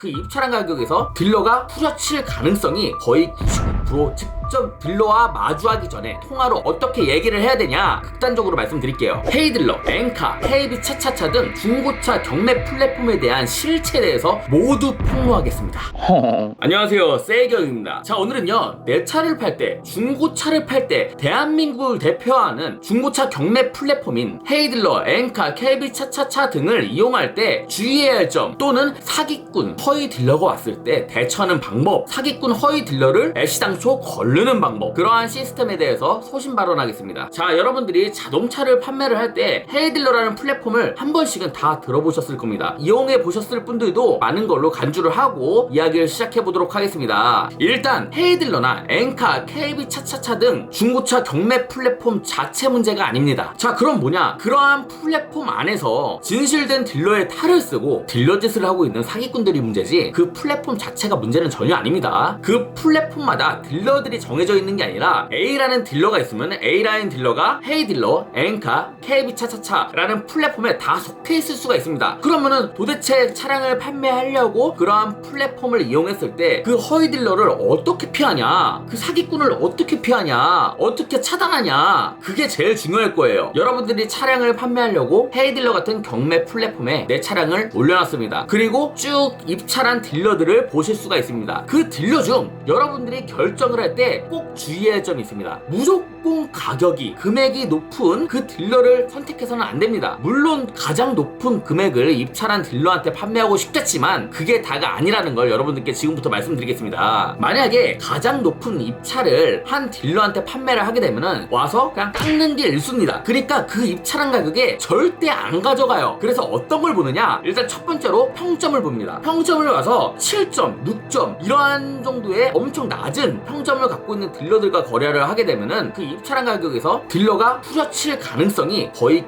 그 입찰한 가격에서 딜러가 후려칠 가능성이 거의 99%, 직접 딜러와 마주하기 전에 통화로 어떻게 얘기를 해야 되냐 극단적으로 말씀드릴게요. 헤이딜러, 엔카, KB 차차차 등 중고차 경매 플랫폼에 대한 실체에 대해서 모두 폭로하겠습니다. 안녕하세요, 세이경입니다. 자, 오늘은요, 내 차를 팔 때, 중고차를 팔 때 대한민국을 대표하는 중고차 경매 플랫폼인 헤이딜러, 엔카, KB 차차차 등을 이용할 때 주의해야 할 점, 또는 사기꾼, 허위 딜러가 왔을 때 대처하는 방법, 사기꾼 허위 딜러를 애시당초 거르는 방법, 그러한 시스템에 대해서 소신 발언하겠습니다. 자, 여러분들이 자동차를 판매를 할 때 헤이딜러라는 플랫폼을 한 번씩은 다 들어보셨을 겁니다. 이용해 보셨을 분들도 많은 걸로 간주를 하고 이야기를 시작해 보도록 하겠습니다. 일단 헤이딜러나 엔카, KB 차차차 등 중고차 경매 플랫폼 자체 문제가 아닙니다. 자, 그럼 뭐냐? 그러한 플랫폼 안에서 진실된 딜러의 탈을 쓰고 딜러 짓을 하고 있는 사기꾼들이 문제지, 그 플랫폼 자체가 문제는 전혀 아닙니다. 그 플랫폼마다 딜러들이 정해져 있는 게 아니라 A라는 딜러가 있으면 A라는 딜러가 헤이딜러, 엔카, KB 차차차라는 플랫폼에 다 속해 있을 수가 있습니다. 그러면은 도대체 차량을 판매하려고 그러한 플랫폼을 이용했을 때 그 허위 딜러를 어떻게 피하냐, 그 사기꾼을 어떻게 피하냐, 어떻게 차단하냐, 그게 제일 중요할 거예요. 여러분들이 차량을 판매하려고 헤이딜러 같은 경매 플랫폼에 내 차량을 올려놨습니다. 그리고 쭉 입찰한 딜러들을 보실 수가 있습니다. 그 딜러 중 여러분들이 결정을 할 때 꼭 주의해야 할 점이 있습니다. 무조건 가격이, 금액이 높은 그 딜러를 선택해서는 안 됩니다. 물론 가장 높은 금액을 입찰한 딜러한테 판매하고 싶겠지만 그게 다가 아니라는 걸 여러분들께 지금부터 말씀드리겠습니다. 만약에 가장 높은 입찰을 한 딜러한테 판매를 하게 되면은 와서 그냥 깎는 게 일수입니다. 그러니까 그 입찰한 가격에 절대 안 가져가요. 그래서 어떤 걸 보느냐? 일단 첫 번째로 평점을 봅니다. 평점을 와서 7점, 6점 이러한 정도의 엄청 낮은 평점을 갖고 있는 딜러들과 거래를 하게 되면은 그 입찰한 가격에서 딜러가 후려칠 가능성이 거의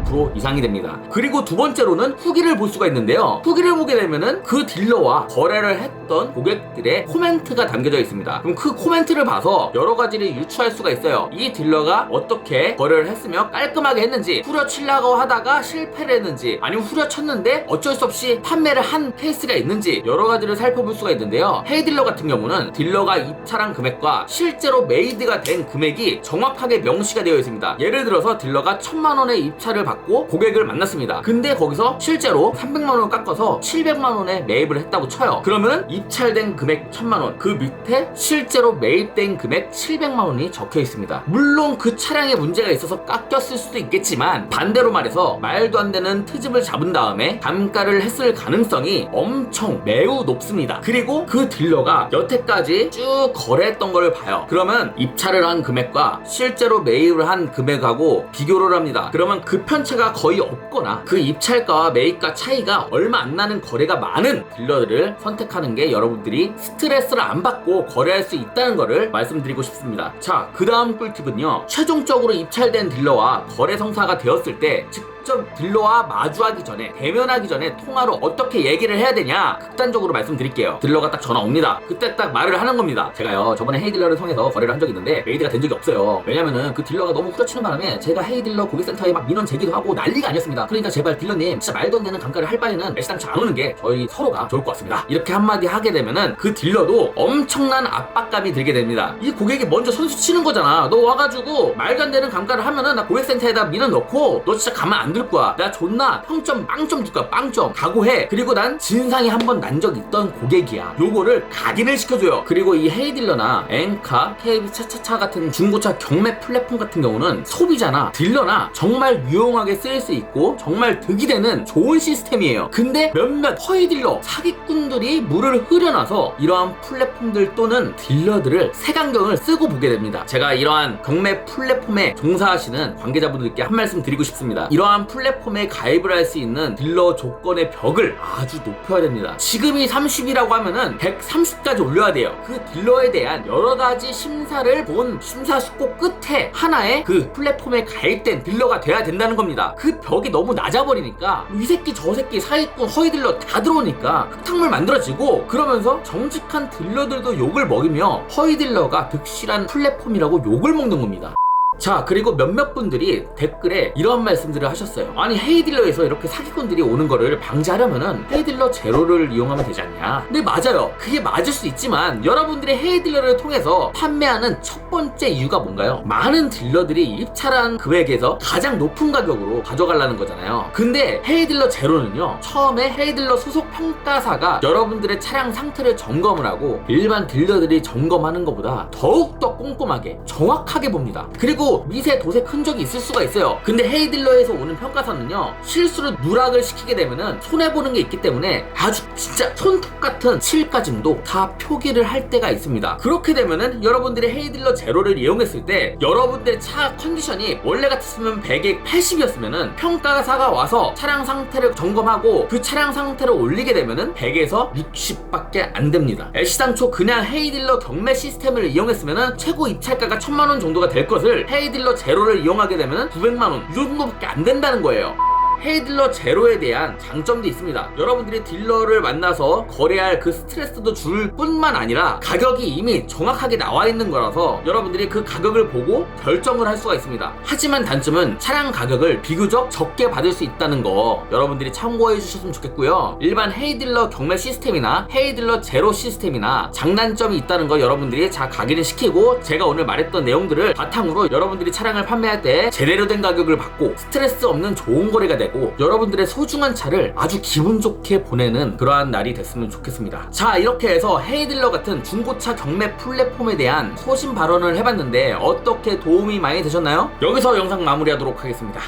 99% 이상이 됩니다. 그리고 두 번째로는 후기를 볼 수가 있는데요. 후기를 보게 되면은 그 딜러와 거래를 했던 고객들의 코멘트가 담겨져 있습니다. 그럼 그 코멘트를 봐서 여러 가지를 유추할 수가 있어요. 이 딜러가 어떻게 거래를 했으며 깔끔하게 했는지, 후려치려고 하다가 실패를 했는지, 아니면 후려쳤는데 어쩔 수 없이 판매를 한 케이스가 있는지 여러 가지를 살펴볼 수가 있는데요. 헤이딜러 같은 경우는 딜러가 입찰한 금액과 실제로 메이드가 된 금액이 정확하게 명시가 되어 있습니다. 예를 들어서 딜러가 1000만원의 입찰을 받고 고객을 만났습니다. 근데 거기서 실제로 300만원을 깎아서 700만원에 매입을 했다고 쳐요. 그러면 입찰된 금액 1000만원, 그 밑에 실제로 매입된 금액 700만원이 적혀 있습니다. 물론 그 차량에 문제가 있어서 깎였을 수도 있겠지만 반대로 말해서 말도 안 되는 트집을 잡은 다음에 감가를 했을 가능성이 엄청 매우 높습니다. 그리고 그 딜러가 여태까지 쭉 거래했던 걸 봐요. 그러면 입찰을 한 금액과 실제로 매입을 한 금액하고 비교를 합니다. 그러면 그 편차가 거의 없거나 그 입찰가와 매입가 차이가 얼마 안 나는 거래가 많은 딜러들을 선택하는 게 여러분들이 스트레스를 안 받고 거래할 수 있다는 거를 말씀드리고 싶습니다. 자, 그 다음 꿀팁은요, 최종적으로 입찰된 딜러와 거래 성사가 되었을 때 직접 딜러와 마주하기 전에, 대면하기 전에 통화로 어떻게 얘기를 해야 되냐 극단적으로 말씀드릴게요. 딜러가 딱 전화 옵니다. 그때 딱 말을 하는 겁니다. 제가요, 저번에 헤이딜러를 통해서 거래를 한 적이 있는데 메이드가 된 적이 없어요. 왜냐면은 그 딜러가 너무 후려치는 바람에 제가 헤이딜러 고객센터에 막 민원 제기도 하고 난리가 아니었습니다. 그러니까 제발 딜러님, 진짜 말도 안 되는 감가를 할 바에는 애시당초 안 오는 게 저희 서로가 좋을 것 같습니다. 이렇게 한마디 하게 되면은 그 딜러도 엄청난 압박감이 들게 됩니다. 이 고객이 먼저 선수 치는 거잖아. 너 와가지고 말도 안 되는 감가를 하면은 나 고객센터에다 민원 넣고 너 진짜 가만 안 둘 거야. 나 존나 평점 빵점 줄 거야. 빵점 각오해. 그리고 난 진상이 한 번 난 적 있던 고객이야. 요거를 각인을 시켜줘요. 그리고 이 헤이딜러나 엔카, KB 차차차 같은 중고차 경매 플랫폼 같은 경우는 소비자나 딜러나 정말 유용하게 쓰일 수 있고 정말 득이 되는 좋은 시스템이에요. 근데 몇몇 허위 딜러, 사기꾼들이 물을 흐려놔서 이러한 플랫폼들 또는 딜러들을 색안경을 쓰고 보게 됩니다. 제가 이러한 경매 플랫폼에 종사하시는 관계자분들께 한 말씀 드리고 싶습니다. 이러한 플랫폼에 가입을 할 수 있는 딜러 조건의 벽을 아주 높여야 됩니다. 지금이 30이라고 하면은 130까지 올려야 돼요. 그 딜러에 대한 여러 가지 심사를 본 심사숙고 끝에 하나의 그 플랫폼에 가입된 딜러가 돼야 된다는 겁니다. 그 벽이 너무 낮아버리니까 이 새끼 저 새끼 사기꾼 허위 딜러 다 들어오니까 흙탕물 만들어지고, 그러면서 정직한 딜러들도 욕을 먹이며 허위 딜러가 득실한 플랫폼이라고 욕을 먹는 겁니다. 자, 그리고 몇몇 분들이 댓글에 이런 말씀들을 하셨어요. 아니, 헤이딜러에서 이렇게 사기꾼들이 오는 거를 방지하려면은 헤이딜러 제로를 이용하면 되지 않냐. 근데 맞아요. 그게 맞을 수 있지만 여러분들이 헤이딜러를 통해서 판매하는 첫 번째 이유가 뭔가요? 많은 딜러들이 입찰한 금액에서 가장 높은 가격으로 가져가려는 거잖아요. 근데 헤이딜러 제로는요, 처음에 헤이딜러 소속 평가사가 여러분들의 차량 상태를 점검을 하고 일반 딜러들이 점검하는 것보다 더욱더 꼼꼼하게 정확하게 봅니다. 그리고 미세 도색 흔적이 있을 수가 있어요. 근데 헤이딜러에서 오는 평가사는요, 실수로 누락을 시키게 되면은 손해보는 게 있기 때문에 아주 진짜 손톱 같은 칠까짐도 다 표기를 할 때가 있습니다. 그렇게 되면은 여러분들이 헤이딜러 제로를 이용했을 때 여러분들의 차 컨디션이 원래 같았으면 100에 80이었으면은 평가사가 와서 차량 상태를 점검하고 그 차량 상태를 올리게 되면은 100에서 60밖에 안 됩니다. 애시당초 그냥 헤이딜러 경매 시스템을 이용했으면은 최고 입찰가가 1000만원 정도가 될 것을 헤이딜러 제로를 이용하게 되면은 900만원 이 정도밖에 안 된다는 거예요. 헤이딜러 제로에 대한 장점도 있습니다. 여러분들이 딜러를 만나서 거래할 그 스트레스도 줄 뿐만 아니라 가격이 이미 정확하게 나와 있는 거라서 여러분들이 그 가격을 보고 결정을 할 수가 있습니다. 하지만 단점은 차량 가격을 비교적 적게 받을 수 있다는 거 여러분들이 참고해 주셨으면 좋겠고요. 일반 헤이딜러 경매 시스템이나 헤이딜러 제로 시스템이나 장단점이 있다는 거 여러분들이 잘 각인을 시키고, 제가 오늘 말했던 내용들을 바탕으로 여러분들이 차량을 판매할 때 제대로 된 가격을 받고 스트레스 없는 좋은 거래가 되고 여러분들의 소중한 차를 아주 기분 좋게 보내는 그러한 날이 됐으면 좋겠습니다. 자, 이렇게 해서 헤이딜러 같은 중고차 경매 플랫폼에 대한 소신 발언을 해봤는데 어떻게 도움이 많이 되셨나요? 여기서 영상 마무리하도록 하겠습니다.